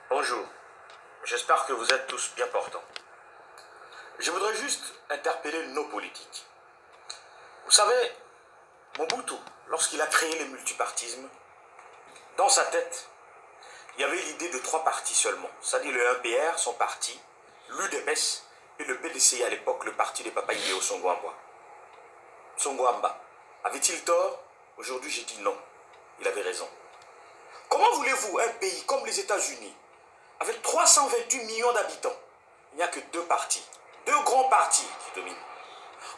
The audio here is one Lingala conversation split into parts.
Bonjour, j'espère que vous êtes tous bien portants. Je voudrais juste interpeller nos politiques. Vous savez, Mobutu, lorsqu'il a créé le multipartisme, dans sa tête, il y avait l'idée de 3 partis seulement. C'est-à-dire le MPR, son parti, l'UDPS et le PDCI à l'époque, le parti de Papa Idéo Songwamba. Avait-il tort? Aujourd'hui, j'ai dit non. Il avait raison. Comment voulez-vous un pays comme les États-Unis, avec 328 millions d'habitants, il n'y a que 2 partis, 2 grands partis qui dominent.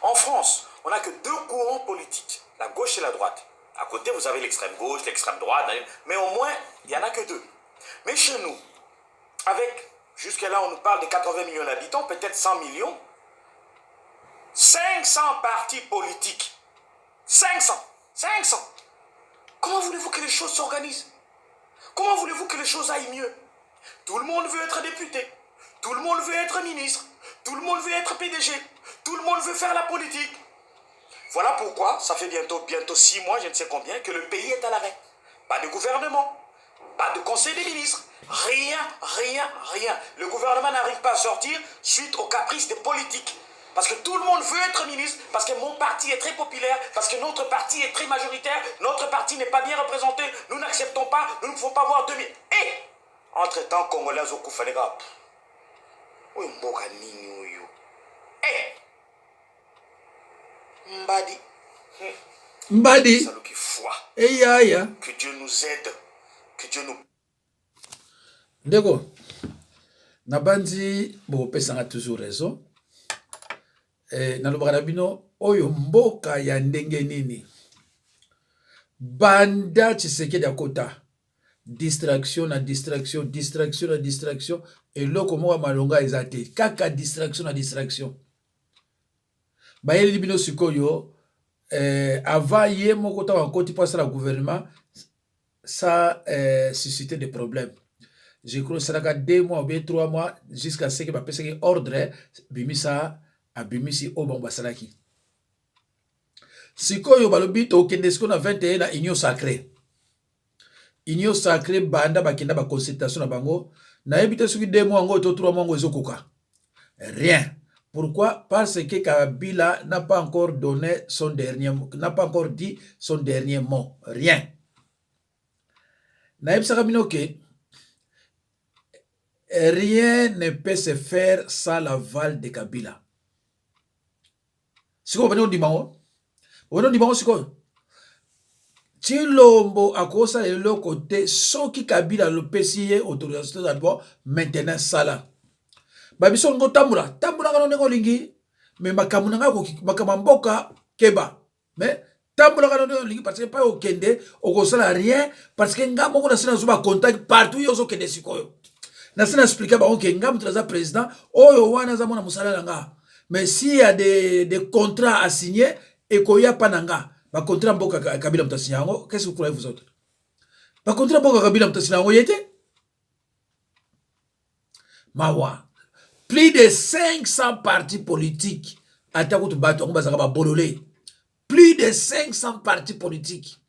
En France, on n'a que 2 courants politiques, la gauche et la droite. À côté, vous avez l'extrême gauche, l'extrême droite, mais au moins, il n'y en a que 2. Mais chez nous, avec, jusque-là, on nous parle de 80 millions d'habitants, peut-être 100 millions, 500 partis politiques. 500. Comment voulez-vous que les choses s'organisent? Comment voulez-vous que les choses aillent mieux? Tout le monde veut être député. Tout le monde veut être ministre. Tout le monde veut être PDG. Tout le monde veut faire la politique. Voilà pourquoi, ça fait bientôt 6 mois, je ne sais combien, que le pays est à l'arrêt. Pas de gouvernement. Pas de conseil des ministres. Rien. Le gouvernement n'arrive pas à sortir suite aux caprices des politiques. Parce que tout le monde veut être ministre, parce que mon parti est très populaire, parce que notre parti est très majoritaire, notre parti n'est pas bien représenté, nous n'acceptons pas, nous ne pouvons pas voir 2000. Et, entre-temps, Congolais au Koufanega. Oui, Mboka Nini Oyo. Mbadi. Salaud qui foi. Que Dieu nous aide. Que Dieu nous. Ndeko, Nabandi, bon, pesanga toujours raison. Nalobaka na bino oyo mboka ya ndenge nini banda Tshisekedi akota distraction eloko moko malonga eza te kaka distraction bayeli bino sikoyo avant ye moko ta wakoti pour la gouvernement ça suscité des problèmes. Je crois que ça a 2 mois ou bien 3 mois jusqu'à ce que ba pesa ordre bimisa abimisi obon basalaki sikoyo balobi to kende siko na 21 na union sacrée banda bakenda ba consultation na bango na ebite soki 2 mois ngo to 3 mois ngo ezokoka rien. Pourquoi? Parce que Kabila n'a pas encore dit son dernier mot. Rien. Na ebisa kamino ke rien ne peut se faire sans l'aval de Kabila. Siko bano dimango siko Chilombo akosa le côté soki Kabila le pesiye autorisation d'abord maintenant sala babiso ngo tambula kana ndeko lingi me makamuna ngako makamamboka keba mais tambula kana ndeko lingi parce que pas okende okosala rien parce que ngamo ko na sina zuba contact partout yozo kende sikoyo na sina expliquer ba onke ngamo traza président oyo wana za mona musala nga. Mais s'il y a des contrats à signer, et qu'il y a pas nanga, ba contrat mboka Kabila mtasinyango, qu'est-ce que vous croyez vous autres? Ba contrat mboka Kabila mtasinyango yete? Mawa. Plus de 500 partis politiques. Atako tu bato ngo bazaka ba bololé. Plus de 500 partis politiques.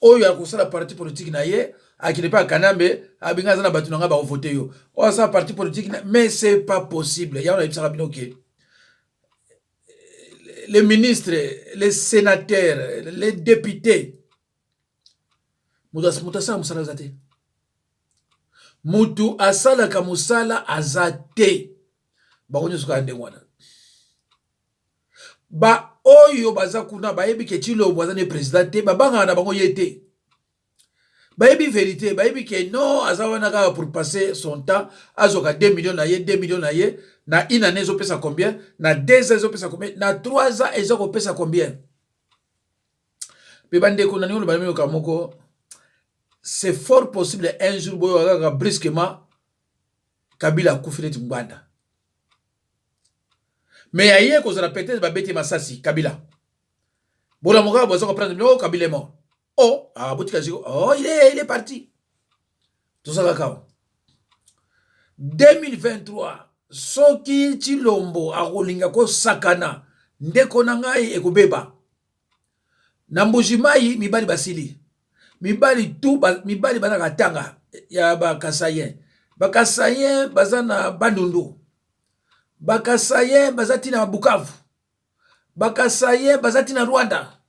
Oyo akosala parti politique na ye, akine pas kanambe, abinga za na batu nga ba voter yo. O sa parti politique mais c'est pas possible. Ya on a ibisa bino ke. Les ministres, les sénateurs, les députés. Mutu asala zate. Mutu asala kamusala azate. Ba onyo suka ande wana. Ba oyo baza kuna ba yebi ke Tshilombo azane président te ba banga na bango yete. Ba yebi vérité, ba yebi ke non azawana ka pour passer son temps azoka 2 millions na ye. Na une année, ils pesa combien? Na 2 ans, ils pesa combien? Na 3 ans, ils pesa combien? C'est fort possible un jour, brusquement, Kabila Koufinet Mbanda. Mais il y a qu'on peut-être Babeti Massassi, Kabila. Bon, la moka, vous allez prendre, oh, Kabila est mort. Oh, il est parti. Tout ça, d'accord. 2023. Soki Tshilombo akolinga ko sakana ndeko na ngai ekobeba na mbujimai mibali basili mibali banaka tanga ya ba kasayen Bakasaye baza na Bandundu, Bakasaye bazati na Bukavu, Bakasaye bazati na Rwanda,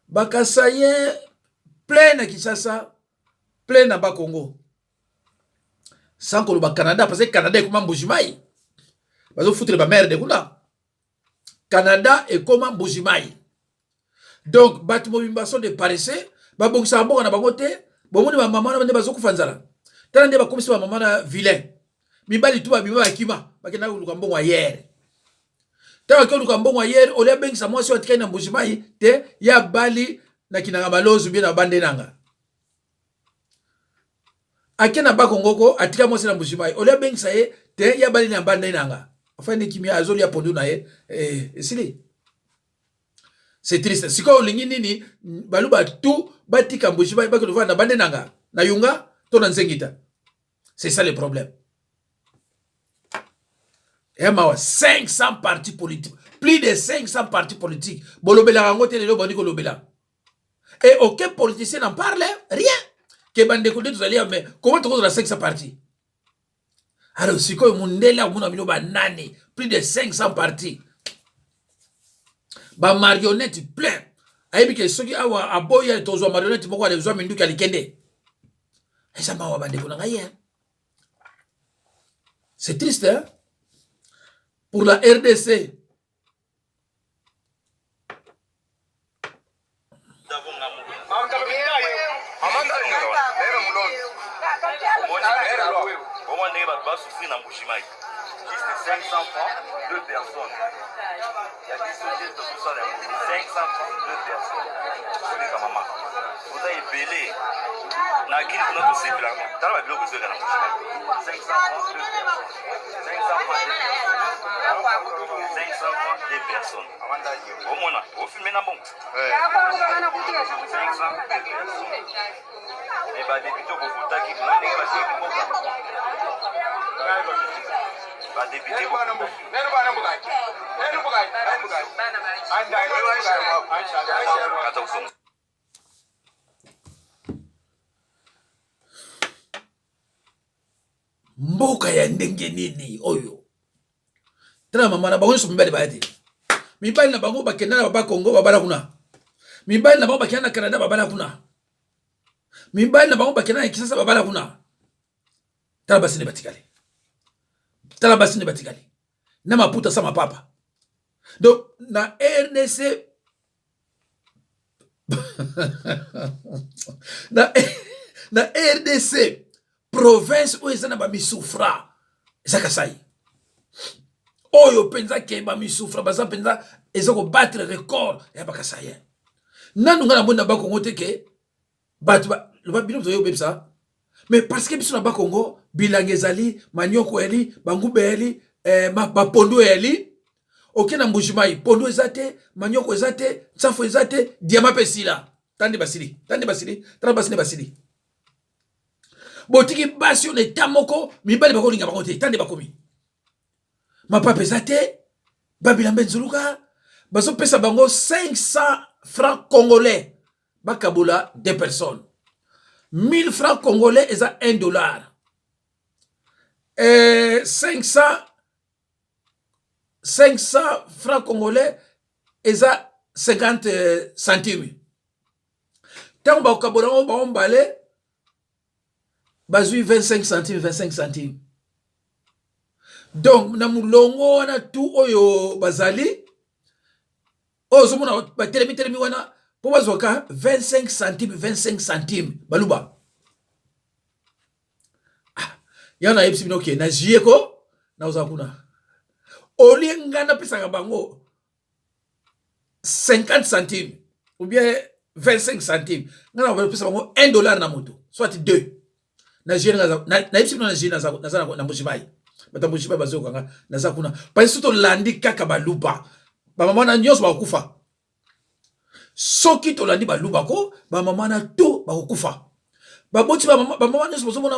Bakasaye plein na Kinshasa, plein na Bakongo. Sans que le Canada, parce que le Canada est comme un Boujimaï. Parce que foutre la merde, Canada est comme un Boujimaï. Donc, bâtiment de paressé, bon ça bon na bangote, bon mon maman na bazo kufanzala. Tala ndeba comme si maman na vilain. Mibali tu ba bima akima, bakena luka mbongo hier. Tala ko luka mbongo hier, ole bengi sa moi so atika na Boujimaï, te ya bali na kinanga balozu bien na bande nanga. Akena bakongoko atika moi na Boujimaï, ole bengi sa ye, te ya bali na bande nanga. Enfin ne kimia azoli ya pondu na ye, sili. C'est triste. Si quoi olingi nini baluba tout batika Boujimaï ba ko na bande nanga na yunga to na nzengita. C'est ça le problème. Et ma 500 partis politiques, plus de 500 partis politiques. Bolobela ngote lelo bandi ko lobela. Et aucun politicien n'en parle, rien. Que bande ko tous aller mais comment tu as 500 partis? Alors si quoi mundela muna bino banani, plus de 500 partis. Ba marionnette plein. Ayebi ke soki awa aboya tozo marionnette moko ale zo minduka likende. Esa ma wa bande ko na ngaye. C'est triste hein? Pour la RDC. Juste 500 francs, 2 personnes. Il y a des sociétés de tout ça, 500 francs, 2 personnes. Maman. Vous avez belé. Na kini kuna to c'est là. Dans la vidéo que vous avez 500 francs, 2 personnes. 500 francs, 2 personnes. Au moins, au film na bon. 500 personnes. Et bah député au Bogota qui nous a négocié le Bogota. Mboka ya ndenge nini oyo tala mama na bango so mbele bayati mibali na bango bakenda na baba Kongo babala kuna mibali na bango bakenda na Canada babala kuna mibali na bango bakenda na Kinshasa babala kuna tala basi ne batikale tala basi ne batikale na maputa sama papa donc na RDC na RDC province où ils ont mis souffra Zakasai oyo penza ke ba mi souffra baza penza ezako battre record ya bakasai nanu ngana mbona ba Kongo te ke battu le ba bino zo bebsa mais parce que biso na ba Kongo bilangezali manyoko eli bangube eli ba pondo eli okena Mbujimayi pondo ezate manyoko ezate tsafo ezate diama pesila tande basili tande basili botiki basi on est moko mibali bako linga bako te tande bakomi mapapa ezate babilambe nzuluka bazo pesa bango 500 francs congolais bakabola 2 personnes 1000 francs congolais eza $1 500 francs congolais eza 50 centimes tant bakabola ngo ba ombale bazui 25 centimes. Donc, na mulongo wana tout oyo bazali, ozo mona ba telemi wana, po bazoka 25 centimes, baluba. Yana yepsi binoke, na jieko, na ozakuna. Olienga na pesa bango 50 centimes, ou bien 25 centimes. Ngana pesa bango $1 na moto, soit 2. Na yipsi na jina na Mbujimayi bata Mbujimayi bazo kanga naza kuna parce que to landi kaka baluba ba mama na nyos ba kufa soki to landi baluba ko ba mama na to ba kufa ba boti ba mama nyos bozo mona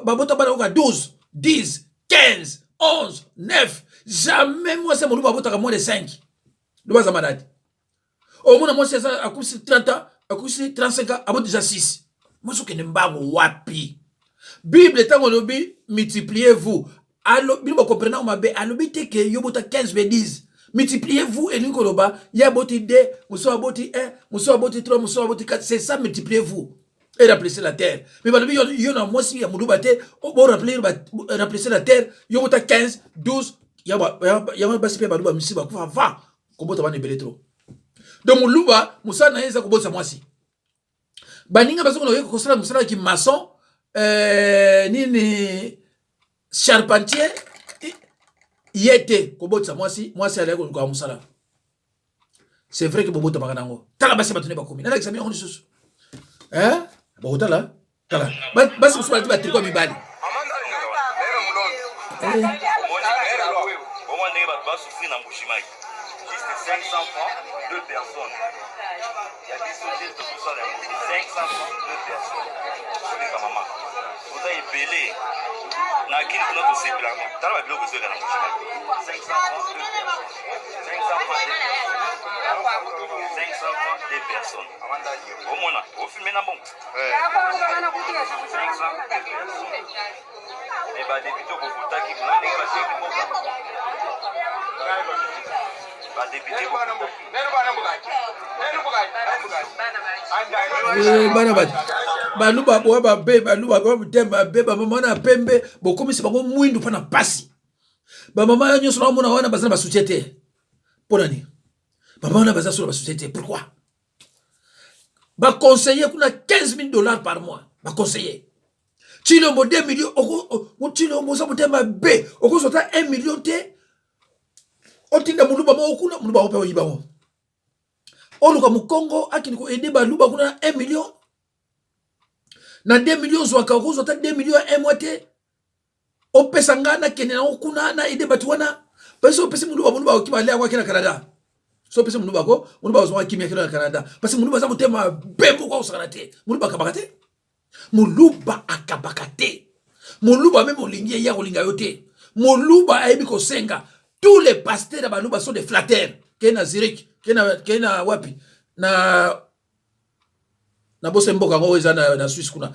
ba bota ba ka 12 10 15 11 9 jamais moi c'est mon luba bota ka moins de 5 luba za malade au moins moi c'est ça akusi 30 ans akusi 35 ans abo déjà 6 moi so ke nembango wapi Bible tango lobi multipliez-vous. Alors, vous comprenez ma bé, alors bité que yobota 15 ve 10. Multipliez-vous et nous koloba, ya boti 2, muso aboti 1, muso aboti 3, muso aboti 4, c'est ça multipliez-vous. Et remplacez la terre. Mais balobi yon a moi si ya muluba te, bon remplacer la terre, yobota 15, 12, ya basi pe baluba misi ba kufa va. Kobota bana belé trop. Donc muluba, musa na yeza kobota moi si. Baninga bazo kono kosala musala ki maçon nini charpentier yete kobotsa mwasi ala ko musala. C'est vrai que bobota makanango tala basi batune bakomi nana examiner on susu botala tala basi musala tiba triko mibali Juste 500 francs, 2 personnes. Il y a des sociétés tout ça, 500 francs, 2 personnes. C'est comme maman. Vous avez belé. Na kini kuna to sepla. Tala ba bloco zeka na mouchima. 500 francs, 2 personnes. 500 francs, 2 personnes. Au moins, au film na bon. 500 personnes. Et bah député au Bogota qui vous n'avez pas fait qui baluba boa babe baluba boa mutemba be ba mama na pembe bokomisi bango mwindu pa na pasi ba mama nyonso na mona wana bazana ba société ponani ba mama na bazana sur la société pourquoi ba conseiller kuna $15,000 par mois ba conseiller Chilombo 2 millions o Chilombo sa mutemba be okosota 1 million te otinda muluba mo kuna muluba ope oyiba mo oluka mukongo akini ko ede baluba kuna 1 million na 2 millions zwaka kozota 2 millions 1 mois te opesa ngana kene na kuna na ede batu wana parce opesa muluba okima lea kwa kina Canada so opesa muluba ko muluba ozwa kimia kina Canada parce muluba za mutema bembo kwa usakana te muluba kabakate muluba akabakate muluba meme olingi ya kolinga yote muluba ayebi kosenga. Tous les pasteurs de Baluba sont des flatteurs. Kena Zurich, kena wapi na Bosemboka na Suisse kuna.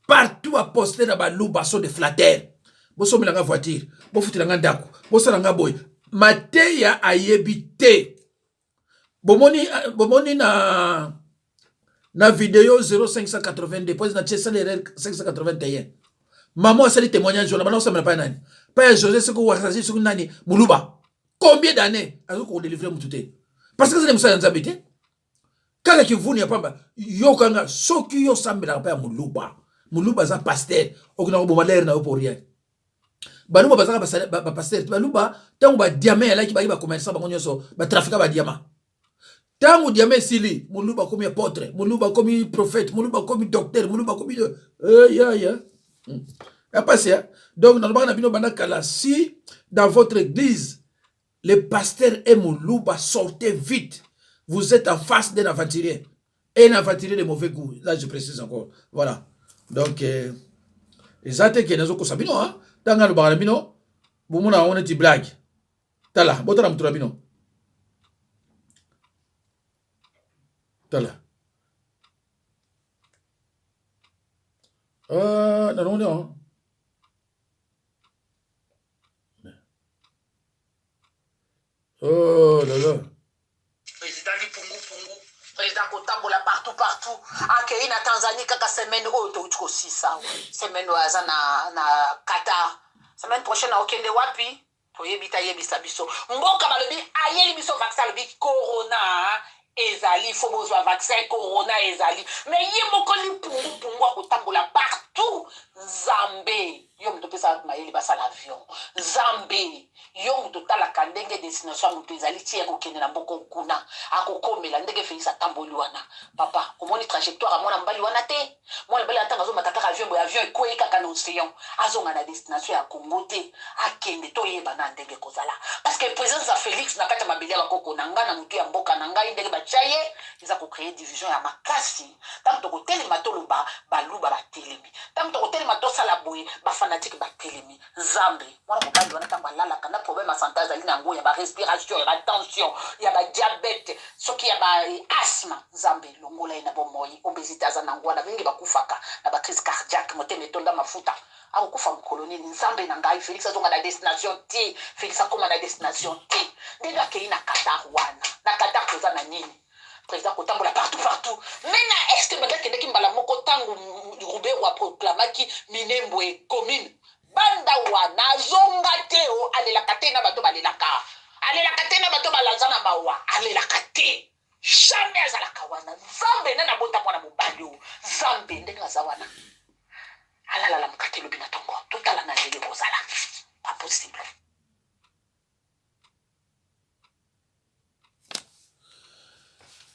Partout à poster de Baluba sont des flatteurs. Boso milanga voiture, bo futilanga ndako, boso langa boy. Mateya ayebite. Bomoni na vidéo 0582 pose na chesa le 581. Maman a dit témoignage on a maintenant ça me pas nani. Père José ce que vous avez sur nani Muluba. Combien d'années avez-vous qu'on délivre Mutute? Parce que c'est des moussa nzabité. Quand qui vous n'y a pas yo kanga soki yo sambela pa Muluba. Muluba za pasteur. Okuna ko bomaler na pour rien. Baluba bazaka ba pasteur. Baluba tangu ba diamant là qui ba commerçant ba nyoso ba trafiquant ba diamant. Tangu diamant sili Muluba comme apôtre, Muluba comme prophète, Muluba comme docteur, Muluba comme donc, si dans votre église, les pasteurs et Muluba sortez vite, vous êtes en face d'un aventurier. Et un aventurier de mauvais goût. Là, je précise encore. Voilà. Donc, les athées qui sont sabino, hein, dans le barabino, vous m'en avez dit blague. Tala, botala muturabino. Tala. Non. Oh là là. Président Lipungu, président Kotambola partout. Akei na Tanzanie kaka semaine oyo to aussi ça. Semaine oyo na Qatar. Semaine prochaine na okende wapi? Toyebita yebisa biso. Mboka balobi ayeli biso vaccin lobi corona. Ezali, faut besoin vaccin, corona, ezali. Mais yé mokoli pungu kotambola partout. Zambé. Yom to pesa maeli basa l'avion. Zambé. Yom to tala kandenge destination mutu ezali tie ko kende na mboko kuna. Akokomela ndenge feisa tamboli wana. Papa, komoni trajectoire mona mbali wana te. Mona mbali atanga zo mataka avion ekoyi kaka na océan. Azonga na destination ya Congo te. Akende to yeba na ndenge kozala. Parce que présence à Félix na kata mabeli ya koko nanga na mutu ya mboka nanga ndenge chaye ils ont créé division ya makasi tant to hôtel matolo baluba ba telemi tant to hôtel mato sala boye ba fanatique ba telemi zambe mwana mobali wana tamba lala kana problème à santé azali na ngo ya ba respiration ya tension ya ba diabète soki ya ba asthme zambe longola ina bomoyi obésité azana ngo na bingi bakufaka na ba crise cardiaque moteme tonda mafuta akukufa mkoloni nzambe na ngai Félix azonga na destination T Félix akoma na destination T ndenge akei na Qatar wana na Qatar toza na nini président kotambola partout maintenant est-ce que baga kendeki mbala moko tangu Robert wa proclamaki Minembwe commune banda wana zonga te o alelaka te na bato balelaka balazana mawa alelaka te jamais azalaka wana nzambe nde nabota mwana mobali o nzambe ndenge aza wana alalala mokate lobi na tongo totala na ndenge kozala pas possible.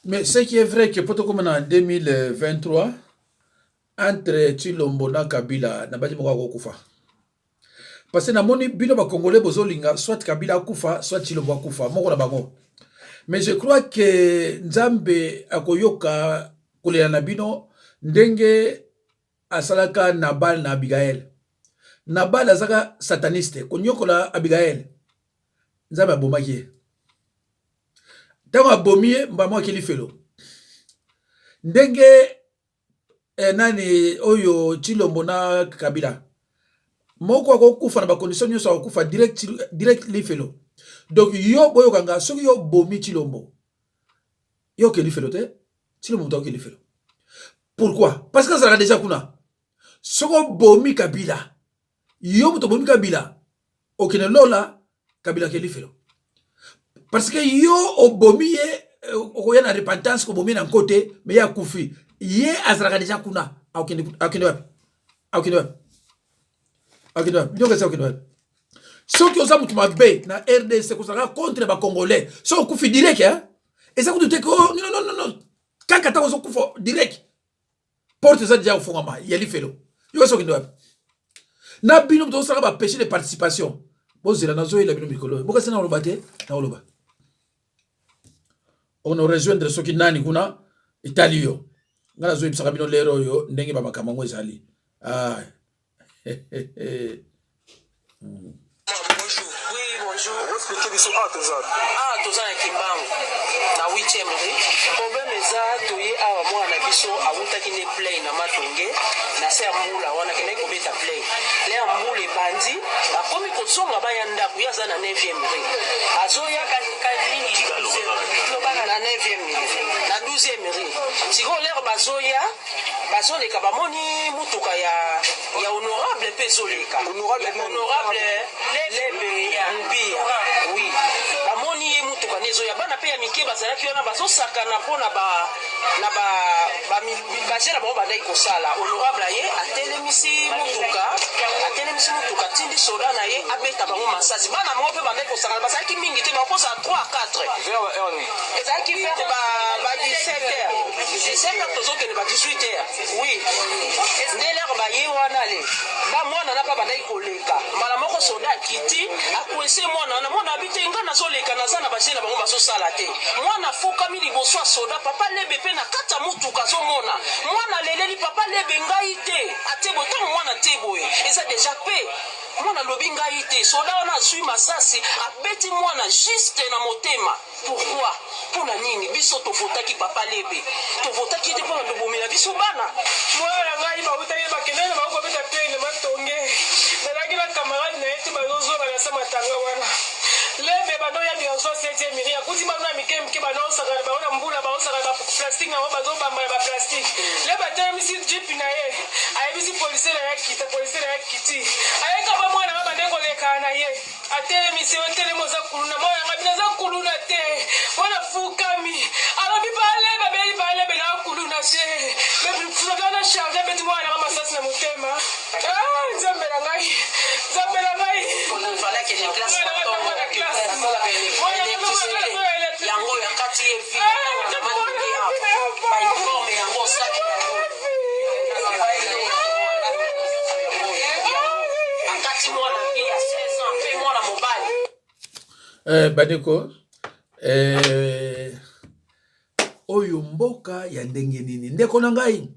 Mais ce qui est vrai que pour comme en 2023, entre Chilombo na Kabila, na badi moko kufa. Parce que na moni bino ba Congolais bozolinga soit Kabila kufa, soit Chilombo kufa, moko na bango. Mais je crois que Nzambe akoyoka kulela na bino ndenge asalaka Nabal na Abigail. Nabal azaka sataniste, konyokola Abigail. Nzambe abomaki. Tango abomie mbamo akili felo. Ndenge nani oyo Chilombo na Kabila. Moko akokufa na ba condition nyoso akokufa direct li felo. Donc yo boyo kanga soki yo bomi Chilombo. Yo ke li felo te. Chilombo to ke li felo. Pourquoi? Parce que ça a déjà kuna. Soko bomi Kabila. Yo moto bomi Kabila. Okene lola Kabila ke li felo. Parce que yo obomi okoya na repentance ko bomi na côté mais ya kufi. Ye azraka déjà kuna. Okene Soki oza mutu mabe na RDC kozaka contre ba Congolais. So kufi direct hein. Et ça coûte que non. Kaka ta ozo kufa direct. Porte ça déjà au fond ma yeli felo. Yo so kindo. Na bino to saka ba péché de participation. Bozela na zoe la bino mikolo. Boka sena olobate na oloba. On a rejoindre soki nani kuna Italio. Ngala zoe bisaka bino lero yo ndenge ba makamango ezali. Ah. Bonjour. Expliquez biso toza na Kimbangu na 8e rue. Problème eza toye awa mwana biso awutaki ne play na matonge na se mbula wana kene ko beta play. Le mbula bandi bakomi kozonga baya ndako yaza na 9e rue. Azoya ka nini na 9e rue. Na 12e rue. Siko lero bazoleka bamoni mutuka ya honorable pezoleka. Honorable lebe ya mbia. Oui. Bamoni ye mutuka nezo ya bana pe ya mike bazalaki wana bazosakana mpona na bajera bango bandai kosala. Honorable ye atelemisi mutuka tindi soda na ye abeta bango masasi. Bana bango pe bandai kosakana bazalaki mingi te bakoza 3 à 4. Ezalaki vers ba 17h tozokende ba 18h. Oui. Ndelero baye wana le ba mwana na pa bandai koleka mbala moko soda kiti akwese mwana abite nga nazoleka naza na bajena bango bazosala te mwana fukami liboso ya soda papa lebe pe na kata mutuka azomona mwana leleli papa lebe ngai te atebo ntango mwana te boye eza deja pe mwana lobi ngai te soda wana azwi masasi abeti mwana juste na motema. Pourquoi? Mpona nini biso tovotaki papa lebe tovotaki te mpona tobomela biso bana mwana ngai bautaki bakende na bango kobeta plene matonge nazalaki na camarade na ye te bazozonga na sa matanga wana lebe banoya bianso 7e miri akuti bano ya mike banosakana baona mbula baosakana baplastique nango bazobambala baplastique lebe atelemisi jipi na ye ayebisi polise na ye kiti ayeka ba mwana nga bande kolekana na ye atelemisi otelemi oza kuluna mwana nga bino aza kuluna te mwana fukami alobi balebe beli balebe na kuluna te na charge abeti mwana nga masasi na motema nzambe na ngai yango yakati evi bainforme yango osaki akati mwana pia 16 ans pe mwana mobali bandeko oyo mboka ya ndenge nini ndeko na ngai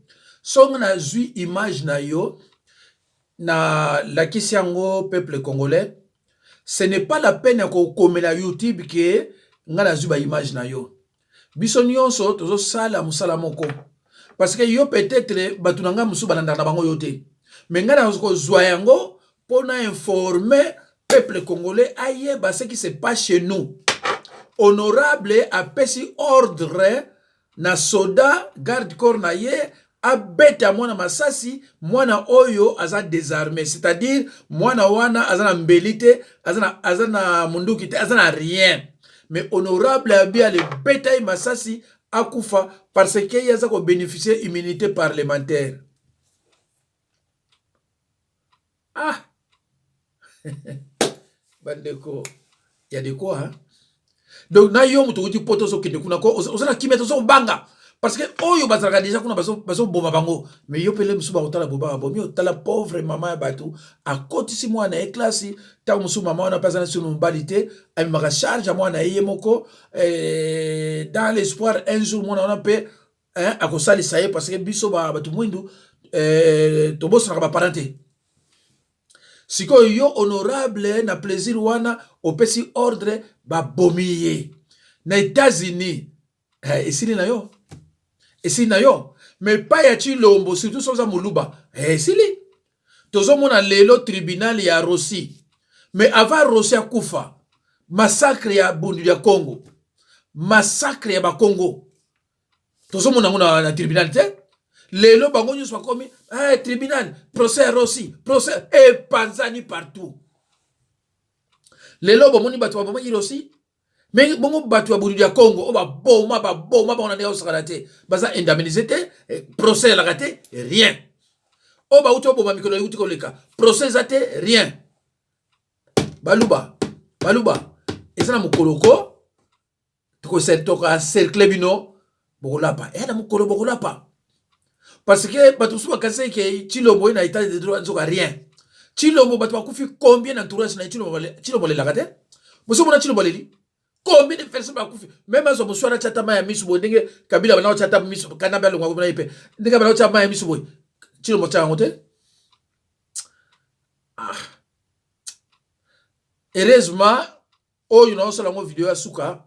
songa na zwi image na yo na lakisi yango peuple congolais. Ce n'est pas la peine ya kokomela YouTube ke nga na zwi ba image na yo. Biso nyonso tozo sala musala moko. Parce que yo peut-être batu na nga musu balanda na bango yo te. mais ngana kozwa yango pona informer peuple congolais ayeba ce qui se passe chez nous. Honorable apesi ordre na soda garde corps na ye abeta mwana masasi mwana oyo aza désarmé, c'est-à-dire mwana wana aza na mbelite aza na munduki te aza na rien, mais honorable abia le beta masasi akufa parce que yaza ko bénéficier immunité parlementaire. Ah bandeko ya de quoi hein? Donc na yo mutu uti poto so kende kuna ko osana kimeto so banga parce que oyo bazaka déjà kuna baso boma bango, mais yo pele musuba otala boba bomi otala pauvre maman ya batu a kotisi mwana e classe ta musu maman na pasana sur mbalité a maka charge mwana ye moko dans l'espoir un jour mwana on peut hein a ko sali saye parce que biso batu mwindu to bosa ba parenté. Siko yo honorable na plaisir wana opesi ordre ba bomiye na États-Unis esili na yo mais pas ya Chilombo surtout soza muluba esili tozo mona lelo tribunal ya Rossi, mais avant Rossi akufa massacre ya bundu ya Congo, massacre ya ba Congo tozo mona na tribunal te lelo bango nyuso bakomi tribunal procès Rossi procès et panzani partout lelo bomoni batu ba bomoni Rossi mais bongo batu ya bundu ya Congo ba boma ba na osakala te baza indemnisé te procès la raté rien o ba uto boma mikolo yuti koleka procès ate rien baluba ezana mukoloko to cercle bino bokolapa na mukolo bokolapa parce que batu suba kase ke Chilombo na état de droit nzoka rien Chilombo batu bakufi combien d'entourage na Chilombo le lakate muso mona Chilombo leli combien de personnes bakufi même azo muswara chata maya misu bo ndenge Kabila bana chata misu kanamba lo ngabo na ipe ndenge bana chata maya misu bo Chilombo cha ngote heureusement oyo na osala ngo vidéo ya suka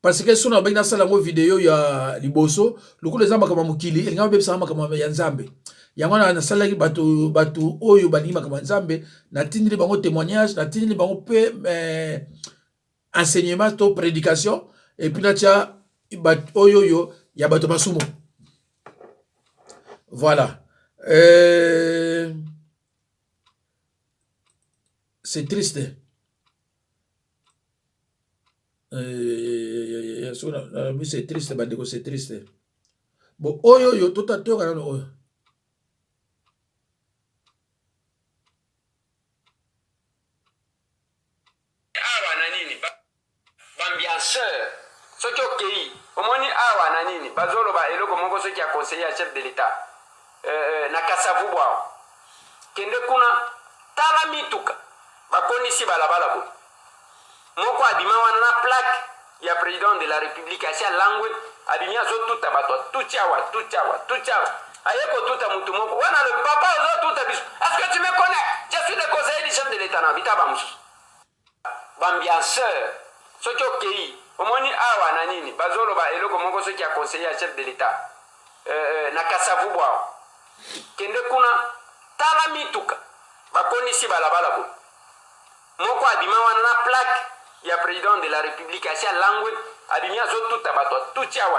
parce que sona bina sala ngo vidéo ya liboso lokolo ezamba kama mukili elinga bebisa kama ya nzambe yango na sala ki batu oyo banima kama nzambe na tindili bango témoignage na tindili bango pe enseignement to prédication et puis na tia oyo ya bato masumo. Voilà. C'est triste. C'est triste, bandeko, c'est triste. Bon, oyo, tout à toka na oyo. Awa na nini bambianceur soki okei omoni awa na nini bazoloba eloko moko soki ya conseiller ya chef de l'état na Kasavu bwao kende kuna tala mituka bakondisi balabala boye moko abima wana na plaque ya président de la république asia langwe abimi azotuta bato tuchawa ayeko tuta mutu moko wana le papa ozotuta biso. Est-ce que tu me connais? Je suis le conseiller du chef de l'état na bita bamusu bambianceur soki okei omoni awa na nini bazoloba eloko moko soki ya conseiller ya chef de l'état na Kasavu bwao kende kuna tala mituka bakondisi balabala boye moko abima wana na plaque ya président de la république asia langwe abimi azotuta bato tuchawa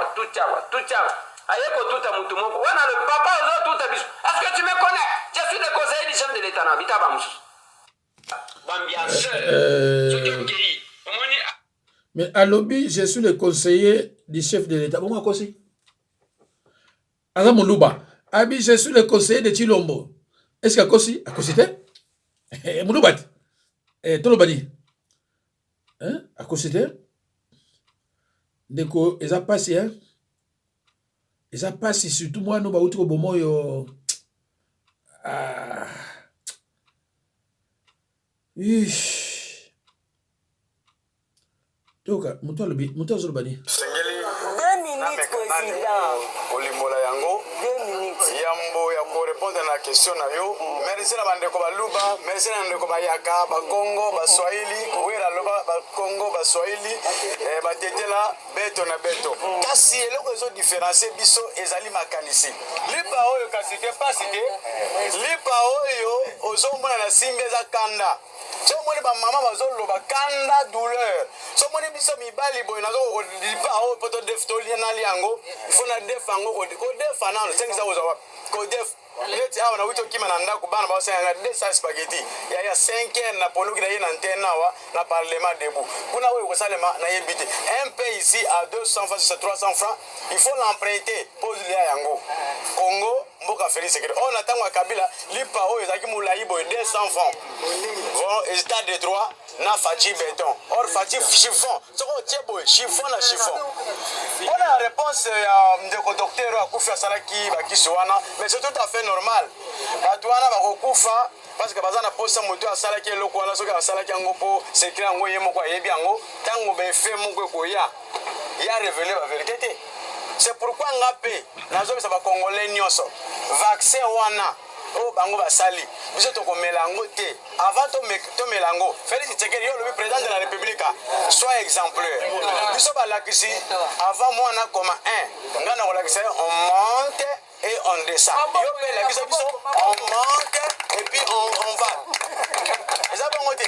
ayeko tuta mutu moko wana le papa ozotuta biso. Est-ce que tu me connais? Je suis le conseiller du chef de l'état na bita bamusu bambianceur soki okei omoni. Mais à lobby, je suis le conseiller du chef de l'état. Bon, quoi c'est? Adam Moulouba. Abi, je suis le conseiller de Chilombo. Est-ce qu'à Kosi? À Kosite? Mouloubat. Tolobani. Hein? À Kosite? Deko, ils ont passé, hein? Ils ont passé, surtout moi, nous, baouti au bomo yo. Toka, muto zolobani. Sengeli. 2 minutes, président. Olimbola yango. 2 minutes. Yambo ya kore répondre à la question na yo. Merci na bande ko baluba, merci na ndeko bayaka, ba Congo, ba Swahili, wera loba ba Congo, ba Swahili, ba tetela beto na beto. Kasi eloko ezo différencier biso ezali makanisi. Lipa oyo kasi te pasi te. Lipa oyo ozomona na simbe za kanda. So moni ba mama bazoloba kanda douleur. So moni biso mibali boy nazo ko lipa oyo poto def to liana liango. Ifo na def ango ko def anano sengisa ozo wa. Ko def leti awa na wito kima na ndako bana ba senga 200 spaghetti. Ya 5 na poluki na ye na antenne wa na parlement debout. Kuna oyo ko salema na yebite. Un pain ici à 200 francs sur 300 francs, il faut l'emprunter pour lia yango. Congo mboka Félix Sekere. On attend wa Kabila lipa oyo ezaki mulai boy 200 francs. Bon, état de droit na fachi béton. Or fachi chiffon. Soko tieboy chiffon na chiffon. On a la réponse de docteur akufa salaki bakiswana, mais c'est tout à fait normal. Batwana bakokufa parce que bazana posa moto asalaki eloko wana soki asalaki yango po secret yango ye moko ayebi yango tango be fait moko koya. Il a révélé la vérité. C'est pourquoi ngapé nazo ba congolais nyonso vaccin wana o bango basali biso to komelango te avant to melango Félix Tshisekedi yo le président de la République soit exemplaire biso balakisi avant moi na comme un ngana ko lakisa on monte et on descend yo pe lakisa biso on monte et puis on va eza bango te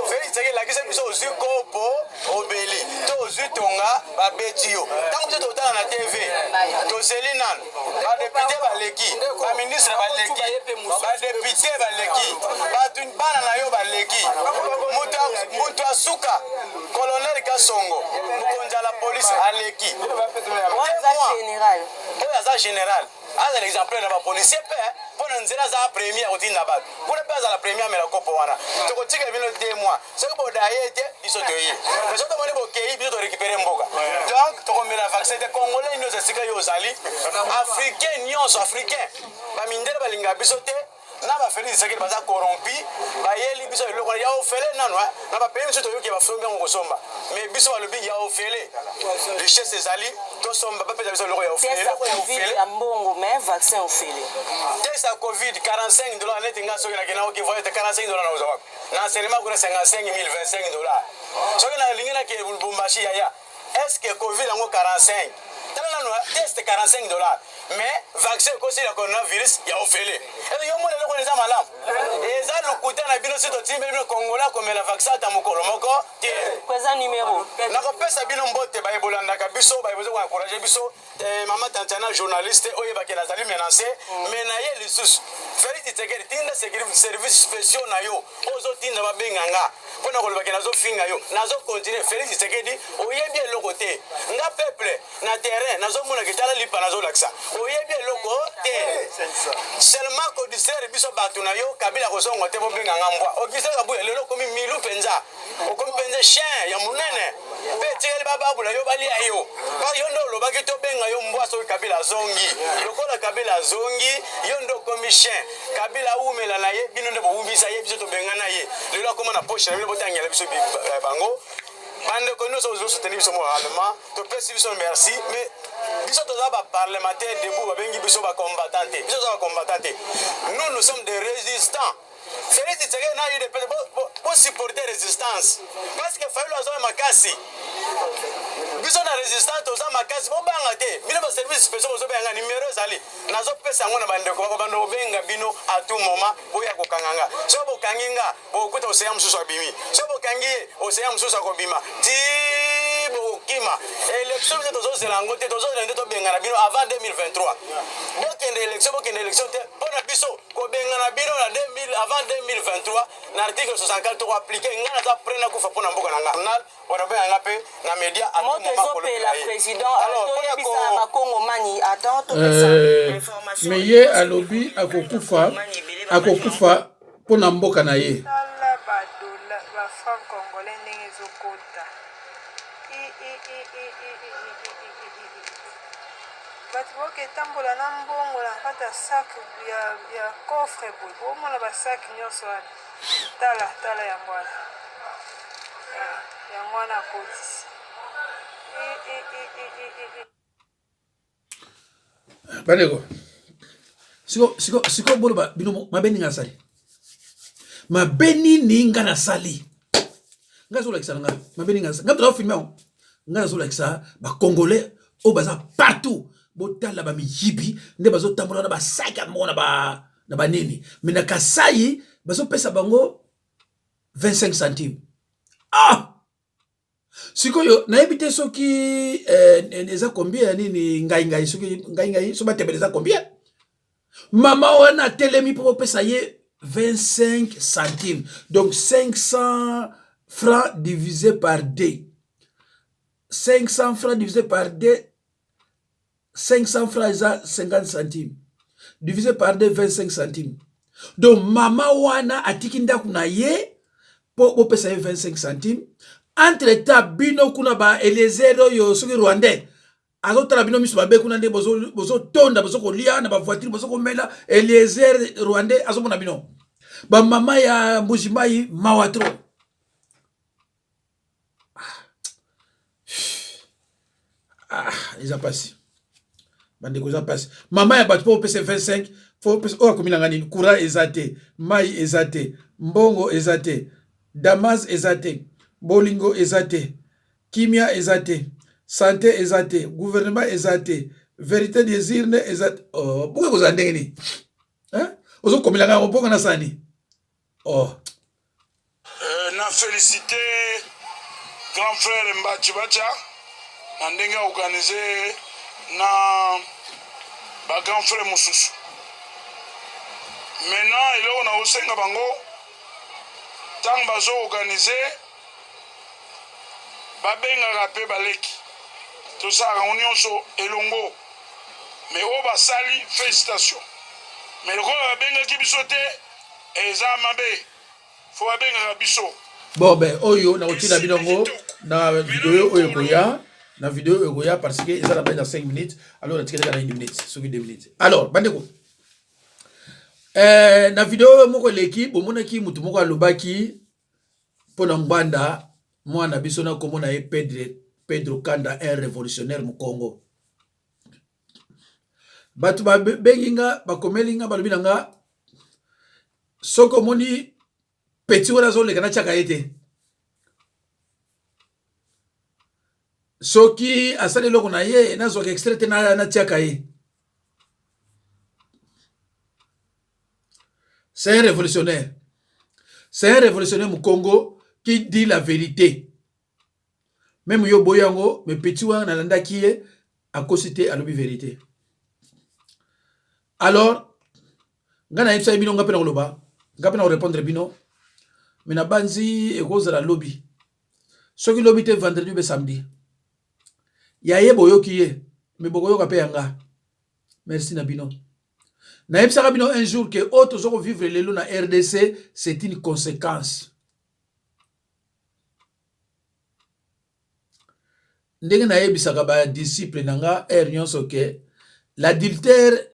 Félix Tshisekedi lakisa biso ozu kopo obeli to ozu tonga babeti yo tango biso totala na TV to selinan ba député baleki ba ministre baleki ba député baleki ba bana na yo baleki mutu asuka colonel Kasongo mukonja la police aleki général oya général as un exemplaire de policier pour nous dire ça premier au tin d'abord pour ne pas la première mais la copo wana to ko tika bino 2 mois ce que boda yete biso to yi mais so to moni bo kei biso to récupérer mboka donc to ko mela vaccin de congolais nous sika yo zali africain nyonso africain ba mindele balinga biso te na ba Félix Tshisekedi baza corrompi ba yeli biso eloko ya ofele nano na ba pays biso to yoki ba fombi ngo somba mais biso balobi ya ofele richesse ezali to somba ba pesa biso eloko ya ofele Covid ya mbongo mais vaccin ofele test à Covid $45 net nga soki na kena oki voyage $45 na uzawa na seulement kuna $55,000 $25 soki na lingina ke Lubumbashi ya est-ce que Covid ngo 45 tala na test $45 mais vaccin aussi le coronavirus ya ofele et yo mona loko neza malamu eza lokuta na bino sito timbe bino kongola comme la vaccin ta mokolo moko te kweza numéro na ko pesa bino mbote ba ebolanda ka biso ba ebozo ko encourager biso mama tantana journaliste oye ba kena zali menacer mais na ye lisusu Félix Tshisekedi tinda service spéciaux na yo ozo tinda ba benganga pona ko ba kena zo finga yo nazo continuer Félix Tshisekedi oyebi eloko te nga peuple na terrain nazo mona kitala lipa nazo laksa oyebi eloko te seulement ko distraire biso batu na yo Kabila ko zongo te bo benganga mbwa okisaka bu elelo komi milu penza okomi penza chien ya munene pe tigeli baba bula yo bali ayo ba yo ndo loba ki to benga yo mbwa so Kabila zongi lokola Kabila zongi yo ndo komi chien Kabila umela na ye bino ndo bo umbisa ye biso to benga na ye lelo koma na poche na bino botangela biso bango bande ko nous sommes soutenir biso moralement to pesi biso merci mais biso to za parlementaire debout ba bengi biso ba combattant biso za ba combattant nous sommes des résistants. Félix Tshisekedi na eu de pour supporter résistance parce que Fayulu azo makasi biso na résistance to za makasi bo banga te bino ba service spécial zo benga numéro zali nazo pesa ngona bande ko bando benga bino à tout moment boya ko kanganga so bo kanginga bo kuta oseya mususu abimi so bo kangi oseya mususu akobima ti bo kima élection to zo zelango te to zo lende to benga na bino avant 2023 bo kende élection te bona biso ko benga na bino na 2000 avant 2023 na article 64 to appliquer ngana za prena kufa pona mboka nanga nal wana be anga pe na media à tout moment pour le président alors to bisa ba Congo mani attends to information mais ye alobi akokufa pona mboka na ye tala ba dollar ba franc congolais ndenge ezokota bato boketambola na mbongo na kati ya sak ya coffre boye bomona basaki nyonso wana tala yango wana akotisi bandeko siko bolo ba bino mabeni nga sali mabeni ni nga na sali nga zo lakisa nga mabeni nga nga to filmer nga zo lakisa ba congolais o baza partout botala ba miyibi nde bazo tambola na ba saka mona na ba nini mais na Kasai bazo pesa bango 25 centimes sikoyo nayebi soki eza combien nini ngai soki ngai so batebeleza combien mama wana telemi pour pesa ye 25 centimes donc 500 francs divisé par 2 500 francs divisé par 2 500 francs eza 50 centimes divisé par 2 25 centimes donc mama wana atiki ndaku na ye pour pesa ye 25 centimes entre temps bino kuna ba elezero yo soki rwandais azotala bino miso babe kuna nde bozo tonda bozo kolia na ba voiture bozo komela elezer rwandais azomona bino ba mama ya Mbujimai mawatro ils ont passé bande ko za passe mama ya batu po pesa 25 faut pesa o akomina ngani courant ezate mai ezate mbongo ezate damas ezate bolingo ezate kimia ezate santé ezate gouvernement ezate vérité désir ne ezate pourquoi vous en ndengeni hein ozo komila ngani mpoka na sani na félicité grand frère Mbachi Bacha na ndenge organisé na ba grand frère mosusu maintenant eloko na osenga bango tant bazo organisé babengaka mpe baleki tosalaka ngo nyonso elongo mais oyo basali félicitation mais lokola babengaki biso te eza mabe fo babengaka biso bon ben oyo na kotina binongo na video oyo koya na vidéo oyo koya parce que eza na dans 5 minutes alors na tikela na 1 minute soki 2 minutes alors bandeko na vidéo moko leki bomonaki mutu moko alobaki pona ngwanda mwana biso na komona ye Pedro Kanda un révolutionnaire mu Congo batu ba benginga bakomelinga balobi nanga soko moni petit wana zo leka na chaka ete soki asali loko na ye na zo extrait na chaka ye c'est un révolutionnaire mu Congo qui dit la vérité. Même yo boyango, mais petit wana nalanda qui est à cosité à l'obi vérité. Alors, ngana yipsa bino ngapena koloba, ngapena répondre bino. Mais na banzi e cause la lobby. Soki lobby te vendredi be samedi. Ya ye boyo ki ye, mais boyo ka pe yanga. Merci na bino. Na yipsa bino un jour que autres zoko vivre lelo na RDC, c'est une conséquence. Ndenge na yebisaka ba disciple nanga nyonso ke l'adultère